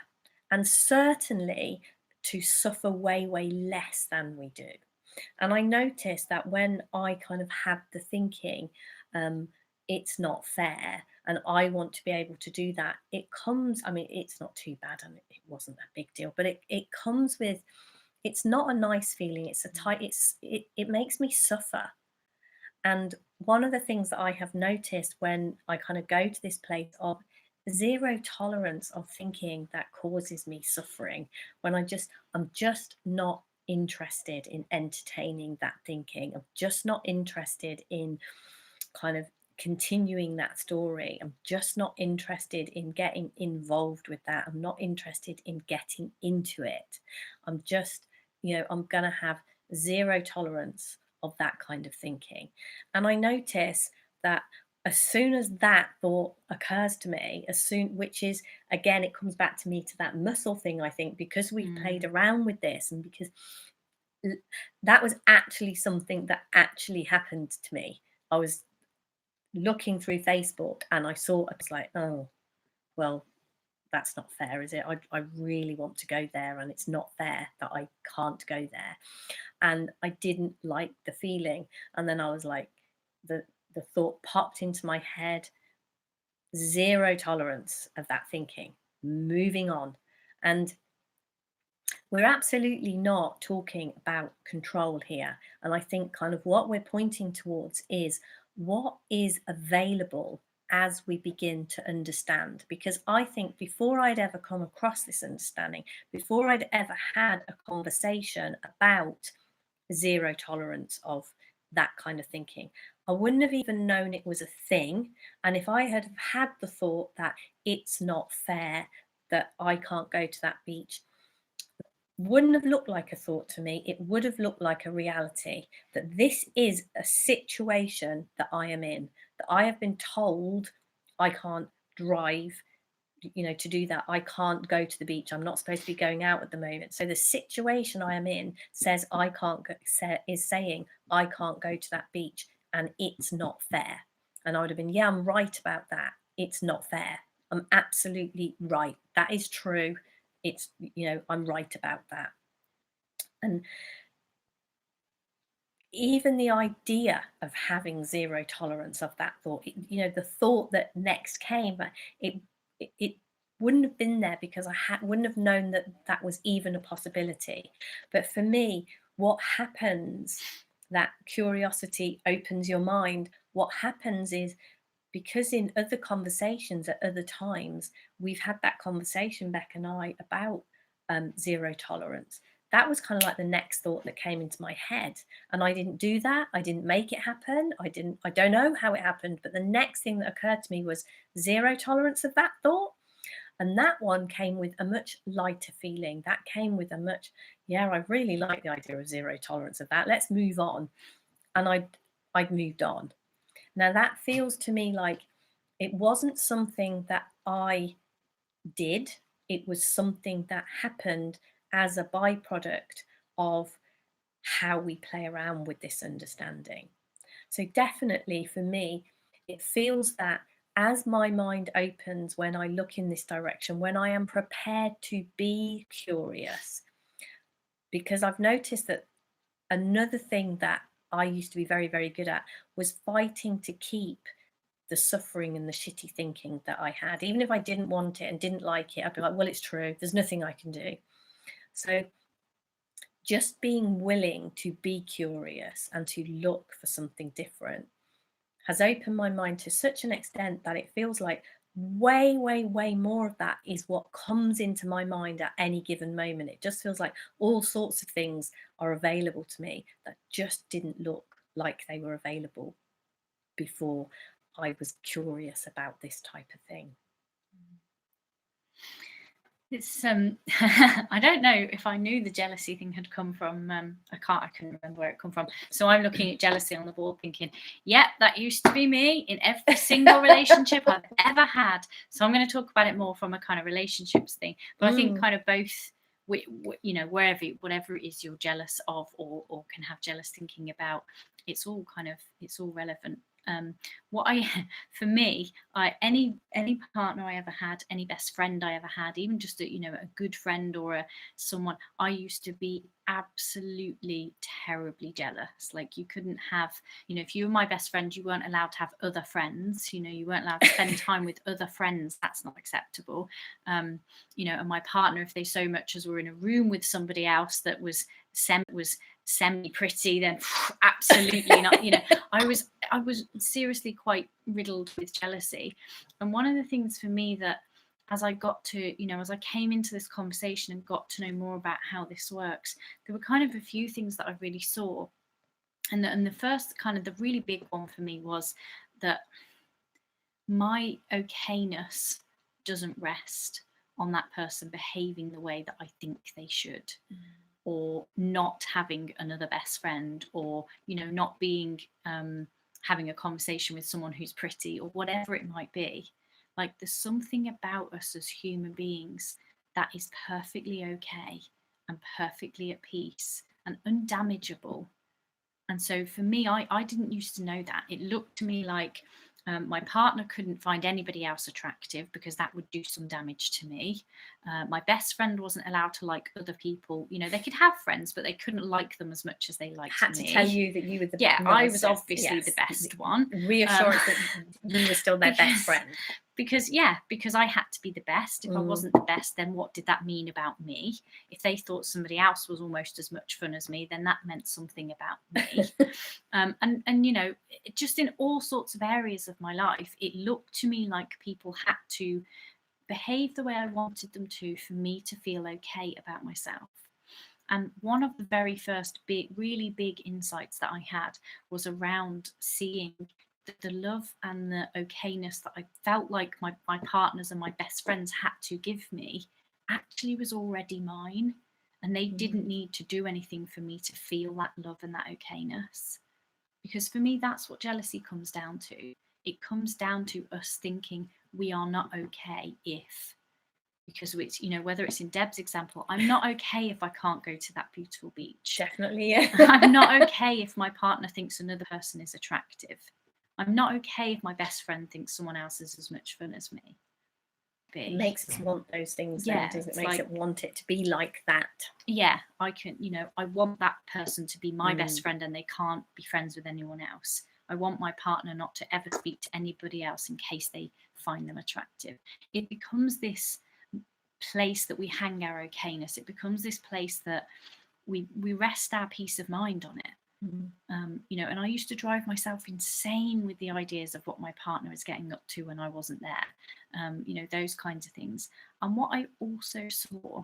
and certainly to suffer way less than we do. And I noticed that when I kind of had the thinking, um, it's not fair, and I want to be able to do that, it comes, I mean, it's not too bad and it wasn't a big deal, but it comes with, it's not a nice feeling. It's a tight, it makes me suffer. And one of the things that I have noticed when I kind of go to this place of zero tolerance of thinking that causes me suffering, when I'm just not interested in entertaining that thinking. I'm just not interested in kind of continuing that story. I'm just not interested in getting involved with that. I'm not interested in getting into it. I'm just, I'm going to have zero tolerance of that kind of thinking. And I notice that as soon as that thought occurs to me, which is, again, it comes back to me to that muscle thing, I think, because we've played around with this, and because that was actually something that actually happened to me. I was looking through Facebook and I was like, oh, well, that's not fair, is it? I really want to go there, and it's not fair that I can't go there. And I didn't like the feeling. And then I was like, the thought popped into my head, zero tolerance of that thinking, moving on. And we're absolutely not talking about control here. And I think kind of what we're pointing towards is what is available as we begin to understand. Because I think before I'd ever come across this understanding, before I'd ever had a conversation about zero tolerance of that kind of thinking, I wouldn't have even known it was a thing. And if I had had the thought that it's not fair that I can't go to that beach, wouldn't have looked like a thought to me. It would have looked like a reality, that this is a situation that I am in, that I have been told I can't drive, to do that. I can't go to the beach. I'm not supposed to be going out at the moment. So the situation I am in says I can't go, is saying I can't go to that beach, and it's not fair. And I would have been, yeah, I'm right about that. It's not fair. I'm absolutely right. That is true. It's, I'm right about that. And even the idea of having zero tolerance of that thought, the thought that next came, it wouldn't have been there because I wouldn't have known that that was even a possibility. But for me, what happens, that curiosity opens your mind. What happens is, because in other conversations at other times, we've had that conversation, Beck and I, about zero tolerance. That was kind of like the next thought that came into my head. And I didn't do that. I didn't make it happen. I don't know how it happened. But the next thing that occurred to me was zero tolerance of that thought. And that one came with a much lighter feeling. That came with a much, yeah, I really like the idea of zero tolerance of that. Let's move on. And I'd moved on. Now, that feels to me like it wasn't something that I did, it was something that happened as a byproduct of how we play around with this understanding. So, definitely for me, it feels that as my mind opens when I look in this direction, when I am prepared to be curious, because I've noticed that another thing that I used to be very good at was fighting to keep the suffering and the shitty thinking that I had. Even if I didn't want it and didn't like it, I'd be like, well, it's true. There's nothing I can do. So just being willing to be curious and to look for something different has opened my mind to such an extent that it feels like way more of that is what comes into my mind at any given moment. It just feels like all sorts of things are available to me that just didn't look like they were available before I was curious about this type of thing.
It's I don't know if I knew the jealousy thing had come from I couldn't remember where it come from. So I'm looking at jealousy on the board thinking, yeah, that used to be me in every single relationship I've ever had. So I'm going to talk about it more from a kind of relationships thing. But I think kind of both, you know, whatever it is you're jealous of or can have jealous thinking about, it's all relevant. What I for me, any partner I ever had, any best friend I ever had, even just a, you know, a good friend or someone, I used to be absolutely terribly jealous. Like, you couldn't have, you know, if you were my best friend, you weren't allowed to have other friends, you know, you weren't allowed to spend time with other friends. That's not acceptable. You know, and my partner, if they so much as were in a room with somebody else that was semi pretty, then absolutely not. You know, I was seriously quite riddled with jealousy. And one of the things for me that, as I got to, you know, as I came into this conversation and got to know more about how this works, there were kind of a few things that I really saw. And the first, kind of the really big one for me, was that my okayness doesn't rest on that person behaving the way that I think they should. Or not having another best friend, or, you know, not being having a conversation with someone who's pretty, or whatever it might be. Like, there's something about us as human beings that is perfectly okay and perfectly at peace and undamageable. And so for me, I didn't used to know that. It looked to me like my partner couldn't find anybody else attractive because that would do some damage to me. My best friend wasn't allowed to like other people. You know, they could have friends, but they couldn't like them as much as they liked me.
Had to tell you that you were the
I was obviously the best one.
Reassurance that you were still their best friend.
Because I had to be the best. If I wasn't the best, then what did that mean about me? If they thought somebody else was almost as much fun as me, then that meant something about me. And you know, just in all sorts of areas of my life, it looked to me like people had to behave the way I wanted them to for me to feel okay about myself. And one of the very first really big insights that I had was around seeing that the love and the okayness that I felt like my partners and my best friends had to give me actually was already mine. And they didn't need to do anything for me to feel that love and that okayness. Because for me, that's what jealousy comes down to. It comes down to us thinking we are not okay if, because it's, you know, whether it's in Deb's example, I'm not okay if I can't go to that beautiful beach.
Definitely, yeah.
I'm not okay if my partner thinks another person is attractive. I'm not okay if my best friend thinks someone else is as much fun as me.
It makes us want those things,
yeah,
doesn't it? Makes it want it to be like that.
Yeah, I can, you know, I want that person to be my best friend and they can't be friends with anyone else. I want my partner not to ever speak to anybody else in case they find them attractive. It becomes this place that we hang our okayness. It becomes this place that we rest our peace of mind on it. You know, and I used to drive myself insane with the ideas of what my partner was getting up to when I wasn't there. You know, those kinds of things. And what I also saw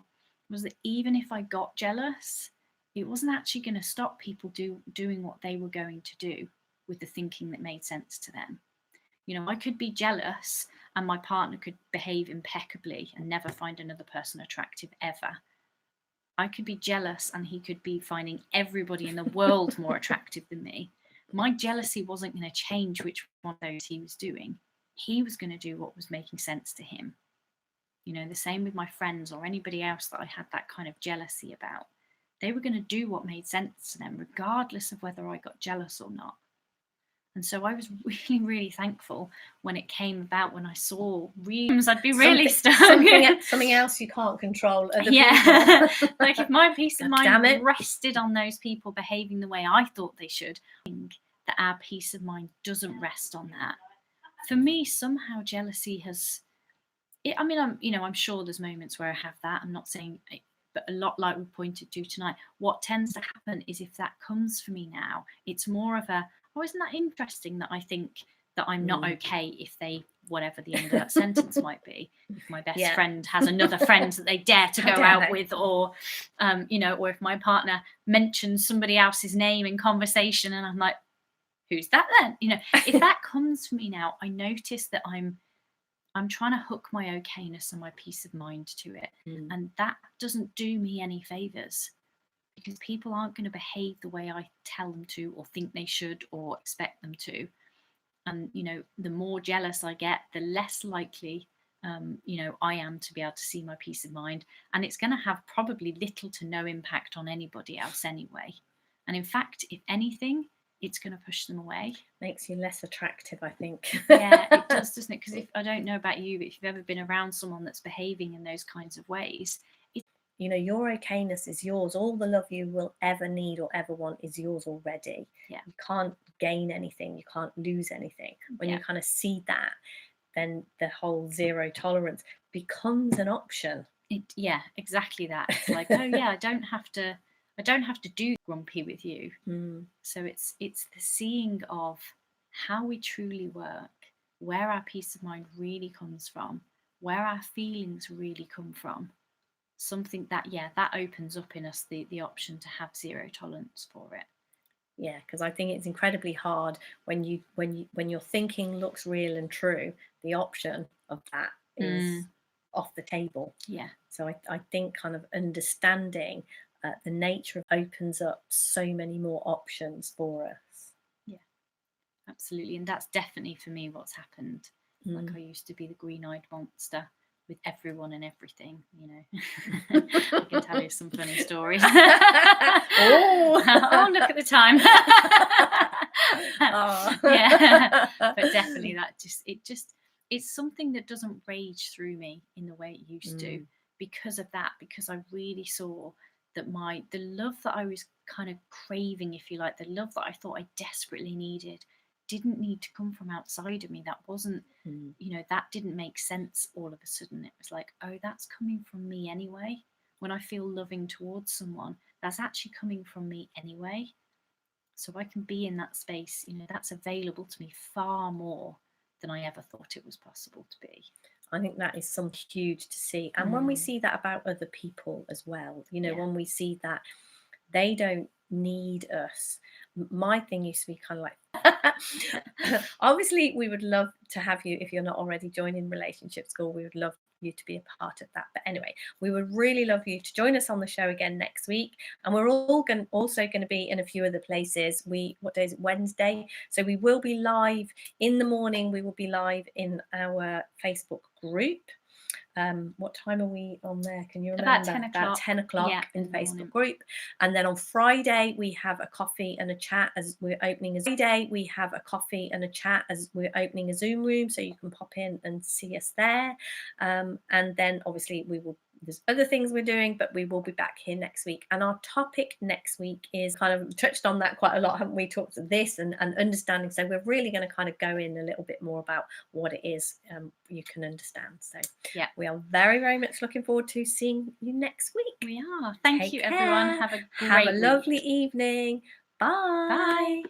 was that even if I got jealous, it wasn't actually going to stop people doing what they were going to do with the thinking that made sense to them. You know, I could be jealous and my partner could behave impeccably and never find another person attractive ever. I could be jealous and he could be finding everybody in the world more attractive than me. My jealousy wasn't going to change which one of those he was doing. He was going to do what was making sense to him. You know, the same with my friends or anybody else that I had that kind of jealousy about. They were going to do what made sense to them, regardless of whether I got jealous or not. And so I was really, really thankful when it came about, when I saw reams, I'd be really stung.
Something else you can't control. Other
people. Like, if my peace of mind rested on those people behaving the way I thought they should, that our peace of mind doesn't rest on that. For me, somehow jealousy has, I mean, I'm sure there's moments where I have that. I'm not saying, but a lot like we pointed to tonight, what tends to happen is if that comes for me now, it's more of a, oh, isn't that interesting that I think that I'm not okay if they, whatever the end of that sentence might be, if my best friend has another friend that they dare to go out with, or, you know, or if my partner mentions somebody else's name in conversation and I'm like, who's that then? You know, if that comes for me now, I notice that I'm I'm trying to hook my okayness and my peace of mind to it.
Mm.
And that doesn't do me any favors, because people aren't going to behave the way I tell them to, or think they should, or expect them to. And, you know, the more jealous I get, the less likely, you know, I am to be able to see my peace of mind. And it's going to have probably little to no impact on anybody else anyway. And in fact, if anything, it's going to push them away.
Makes you less attractive, I think.
Yeah, it does, doesn't it? Because if I don't know about you, but if you've ever been around someone that's behaving in those kinds of ways,
you know, your okayness is yours. All the love you will ever need or ever want is yours already.
Yeah.
You can't gain anything. You can't lose anything. When
Yeah.
you kind of see that, then the whole zero tolerance becomes an option.
Yeah, exactly that. It's like, oh yeah, I don't have to do grumpy with you. So it's the seeing of how we truly work, where our peace of mind really comes from, where our feelings really come from. Something that, yeah, that opens up in us the option to have zero tolerance for it.
Yeah, because I think it's incredibly hard when your thinking looks real and true, the option of that is off the table.
Yeah.
So I think kind of understanding the nature opens up so many more options for us.
Yeah, absolutely. And that's definitely for me what's happened. Like, I used to be the green-eyed monster with everyone and everything, you know. I can tell you some funny stories. Oh, look at the time. Yeah, but definitely that it's something that doesn't rage through me in the way it used to, because of that, because I really saw that the love that I was kind of craving, if you like, the love that I thought I desperately needed, didn't need to come from outside of me. That wasn't, you know, that didn't make sense all of a sudden. It was like, oh, that's coming from me anyway. When I feel loving towards someone, that's actually coming from me anyway. So I can be in that space, you know, that's available to me far more than I ever thought it was possible to be.
I think that is something huge to see. And when we see that about other people as well, you know, when we see that they don't need us. My thing used to be kind of like, obviously we would love to have you, if you're not already joining Relationship School, we would love you to be a part of that. But anyway, we would really love you to join us on the show again next week. And we're all also going to be in a few other places. What day is it? Wednesday. So we will be live in the morning. We will be live in our Facebook group. What time are we on there? Can you remember?
About 10 o'clock.
About 10 o'clock in the Facebook group. And then on Friday, we have a coffee and a chat as we're opening a Zoom room. So you can pop in and see us there. And then obviously there's other things we're doing, but we will be back here next week. And our topic next week is kind of touched on that quite a lot, haven't we? Talked to this and understanding. So we're really going to kind of go in a little bit more about what it is you can understand. So yeah, we are very, very much looking forward to seeing you next week.
We are. Thank you, everyone. Have a great
lovely evening. Bye.
Bye.